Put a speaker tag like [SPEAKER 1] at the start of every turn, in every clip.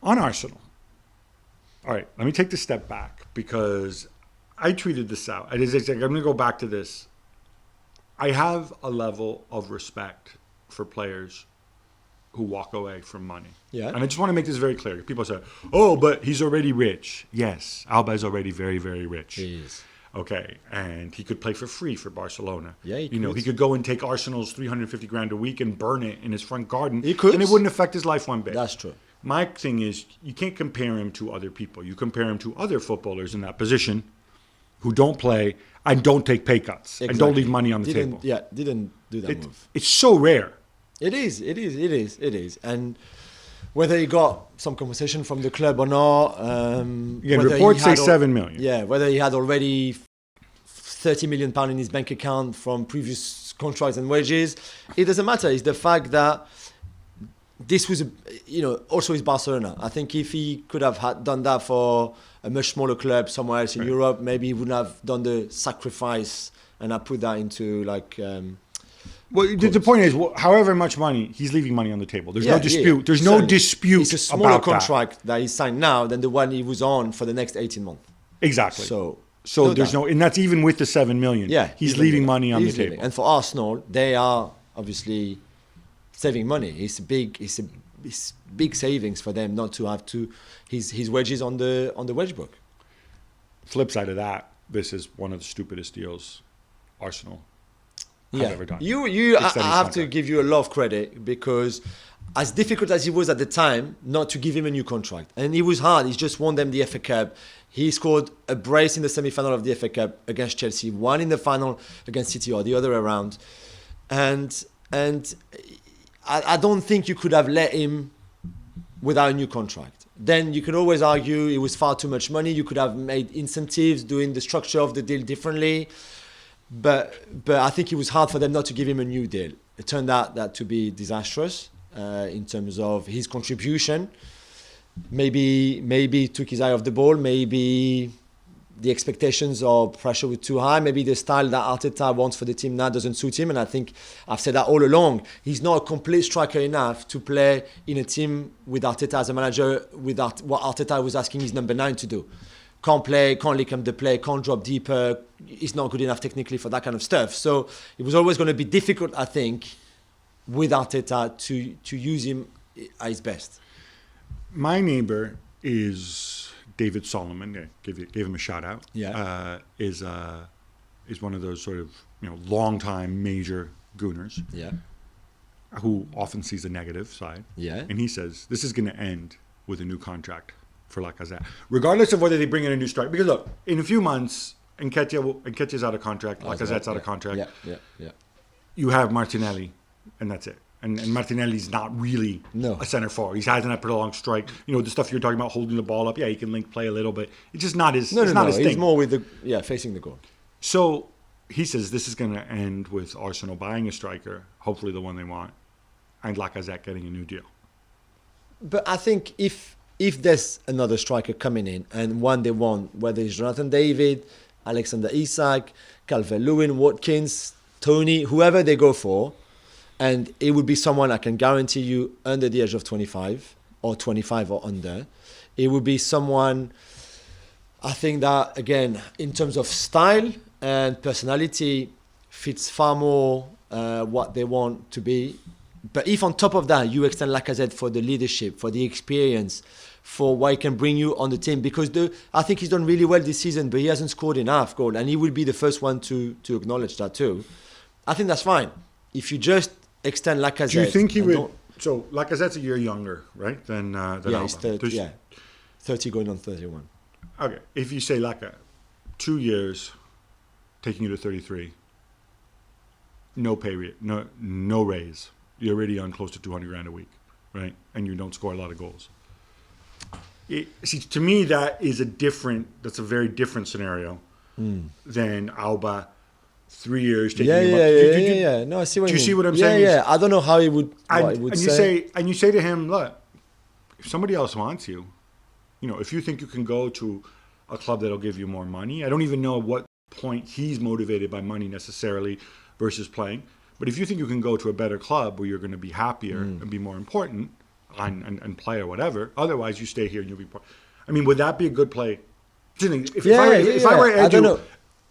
[SPEAKER 1] On Arsenal. All right, let me take this step back because I tweeted this out. I'm going to go back to this. I have a level of respect for players who walk away from money.
[SPEAKER 2] Yeah.
[SPEAKER 1] And I just want to make this very clear. People say, oh, but he's already rich. Yes, Alba is already very, very rich.
[SPEAKER 2] He is.
[SPEAKER 1] Okay, and he could play for free for Barcelona.
[SPEAKER 2] Yeah, he
[SPEAKER 1] he could go and take Arsenal's 350 grand a week and burn it in his front garden.
[SPEAKER 2] He could.
[SPEAKER 1] And it wouldn't affect his life one bit.
[SPEAKER 2] That's true.
[SPEAKER 1] My thing is, you can't compare him to other people. You compare him to other footballers in that position who don't play and don't take pay cuts and don't leave money on the table.
[SPEAKER 2] Yeah, didn't do that move.
[SPEAKER 1] It's so rare.
[SPEAKER 2] It is. And whether he got some compensation from the club or not.
[SPEAKER 1] Reports say 7 million.
[SPEAKER 2] Yeah, whether he had already 30 million pounds in his bank account from previous contracts and wages, it doesn't matter. It's the fact that this was, also his Barcelona. I think if he could have done that for a much smaller club somewhere else in Europe, maybe he wouldn't have done the sacrifice and I put that into
[SPEAKER 1] Well, the point is, however much money, he's leaving money on the table. There's no dispute. Yeah. There's no dispute
[SPEAKER 2] it's a smaller
[SPEAKER 1] about
[SPEAKER 2] contract that he signed now than the one he was on for the next 18 months.
[SPEAKER 1] Exactly.
[SPEAKER 2] So
[SPEAKER 1] there's and that's even with the 7 million.
[SPEAKER 2] Yeah,
[SPEAKER 1] he's leaving money on the table.
[SPEAKER 2] And for Arsenal, they are obviously saving money. It's big savings for them not to have his wages on the wage book.
[SPEAKER 1] Flip side of that, this is one of the stupidest deals Arsenal have ever done.
[SPEAKER 2] I have to give you a lot of credit because as difficult as it was at the time not to give him a new contract, and it was hard. He just won them the FA Cup. He scored a brace in the semi-final of the FA Cup against Chelsea, one in the final against City, or the other way around. And I don't think you could have let him without a new contract. Then you could always argue it was far too much money. You could have made incentives, doing the structure of the deal differently. But I think it was hard for them not to give him a new deal. It turned out that to be disastrous in terms of his contribution. Maybe he took his eye off the ball. Maybe the expectations or pressure were too high. Maybe the style that Arteta wants for the team now doesn't suit him. And I think I've said that all along. He's not a complete striker enough to play in a team with Arteta as a manager, with what Arteta was asking his number 9 to do. Can't play, can't lick him the play, can't drop deeper. He's not good enough technically for that kind of stuff. So it was always going to be difficult, I think, with Arteta to use him at his best.
[SPEAKER 1] My neighbor is David Solomon. Gave him a shout out.
[SPEAKER 2] Yeah.
[SPEAKER 1] Is one of those sort of long-time major gooners.
[SPEAKER 2] Yeah.
[SPEAKER 1] Who often sees the negative side.
[SPEAKER 2] Yeah.
[SPEAKER 1] And he says this is going to end with a new contract for Lacazette, regardless of whether they bring in a new striker. Because look, in a few months, Nketiah's out of contract, Lacazette's out of contract.
[SPEAKER 2] Yeah.
[SPEAKER 1] You have Martinelli, and that's it. And Martinelli's not really a center forward. He's had a prolonged strike. The stuff you're talking about, holding the ball up. Yeah, he can link play a little bit. It's just not his. His thing.
[SPEAKER 2] He's more with facing the goal.
[SPEAKER 1] So he says this is going to end with Arsenal buying a striker, hopefully the one they want, and Lacazette getting a new deal.
[SPEAKER 2] But I think if there's another striker coming in and one they want, whether it's Jonathan David, Alexander Isak, Calvert-Lewin, Watkins, Tony, whoever they go for, and it would be someone I can guarantee you under the age of 25 or 25 or under. It would be someone, I think that, again, in terms of style and personality, fits far more what they want to be. But if on top of that, you extend Lacazette for the leadership, for the experience, for what he can bring you on the team, because I think he's done really well this season, but he hasn't scored enough goals, and he will be the first one to acknowledge that too. I think that's fine. If you just extend Lacazette...
[SPEAKER 1] Do you think he would... So Lacazette's a year younger, right, than Alba?
[SPEAKER 2] He's 30, 30 going on 31.
[SPEAKER 1] Okay, if you say Lacazette, 2 years, taking you to 33, no pay rate, no raise. You're already on close to 200 grand a week, right? And you don't score a lot of goals. To me, that's a very different scenario than Alba, 3 years taking him up.
[SPEAKER 2] Yeah. No, I see what you mean.
[SPEAKER 1] Do you see what I'm saying?
[SPEAKER 2] Yeah. I don't know how he would.
[SPEAKER 1] You say to him, look, if somebody else wants you, if you think you can go to a club that'll give you more money, I don't even know at what point he's motivated by money necessarily versus playing. But if you think you can go to a better club where you're going to be happier and be more important, and play or whatever. Otherwise, you stay here and you'll be part. I mean, would that be a good play? If I were Edu,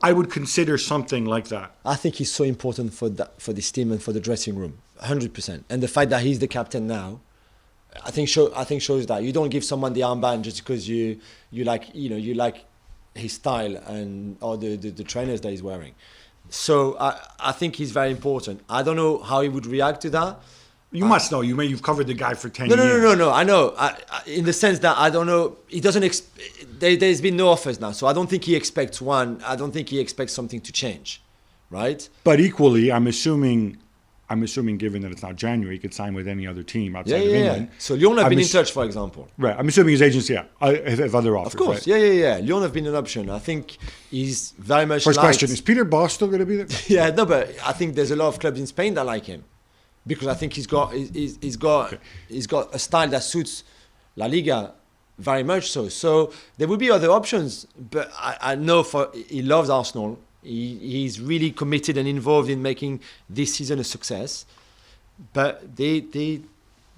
[SPEAKER 1] I would consider something like that.
[SPEAKER 2] I think he's so important for this team and for the dressing room, 100%. And the fact that he's the captain now, I think shows that you don't give someone the armband just because you like his style or the trainers that he's wearing. So I think he's very important. I don't know how he would react to that.
[SPEAKER 1] You must know. You've covered the guy for 10 years.
[SPEAKER 2] No. I know. In the sense that I don't know. He doesn't. There's been no offers now, so I don't think he expects one. I don't think he expects something to change, right?
[SPEAKER 1] But equally, I'm assuming, given that it's not January, he could sign with any other team outside of England.
[SPEAKER 2] So Lyon have been in touch, for example.
[SPEAKER 1] Right. I'm assuming his agency, have other offers.
[SPEAKER 2] Of course,
[SPEAKER 1] right?
[SPEAKER 2] yeah. Lyon have been an option. I think he's very much.
[SPEAKER 1] First question: is Peter Bosz still going to be there?
[SPEAKER 2] Yeah, no, but I think there's a lot of clubs in Spain that like him, because I think he's got a style that suits La Liga very much so. So there will be other options, but I know he loves Arsenal. He's really committed and involved in making this season a success. But they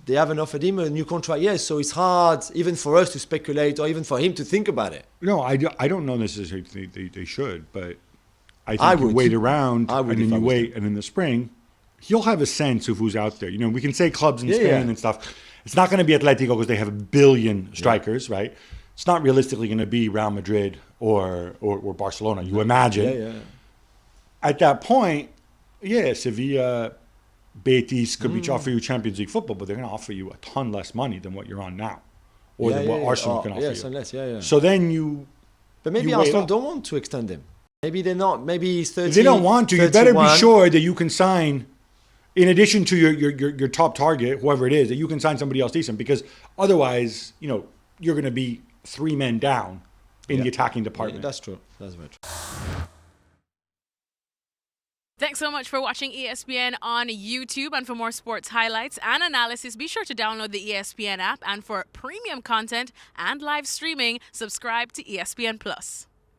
[SPEAKER 2] haven't offered him a new contract yet, so it's hard even for us to speculate or even for him to think about it.
[SPEAKER 1] No, I don't know necessarily they should, but I think you wait around and then you wait, and in the spring, he'll have a sense of who's out there. You know, we can say clubs in Spain and stuff. It's not going to be Atletico because they have 1 billion strikers, right? It's not realistically going to be Real Madrid or Barcelona, you imagine.
[SPEAKER 2] Yeah.
[SPEAKER 1] At that point, Sevilla, Betis could be offer you Champions League football, but they're going to offer you a ton less money than what you're on now, or than what Arsenal can offer you.
[SPEAKER 2] Less,
[SPEAKER 1] So then you.
[SPEAKER 2] But maybe Arsenal don't want to extend him. Maybe they're not. Maybe he's 30.
[SPEAKER 1] If they don't want to, 31. You better be sure that you can sign. In addition to your top target, whoever it is, that you can sign somebody else decent, because otherwise, you're going to be 3 men down in the attacking department.
[SPEAKER 2] Yeah, that's true. That's very true.
[SPEAKER 3] Thanks so much for watching ESPN on YouTube. And for more sports highlights and analysis, be sure to download the ESPN app. And for premium content and live streaming, subscribe to ESPN Plus.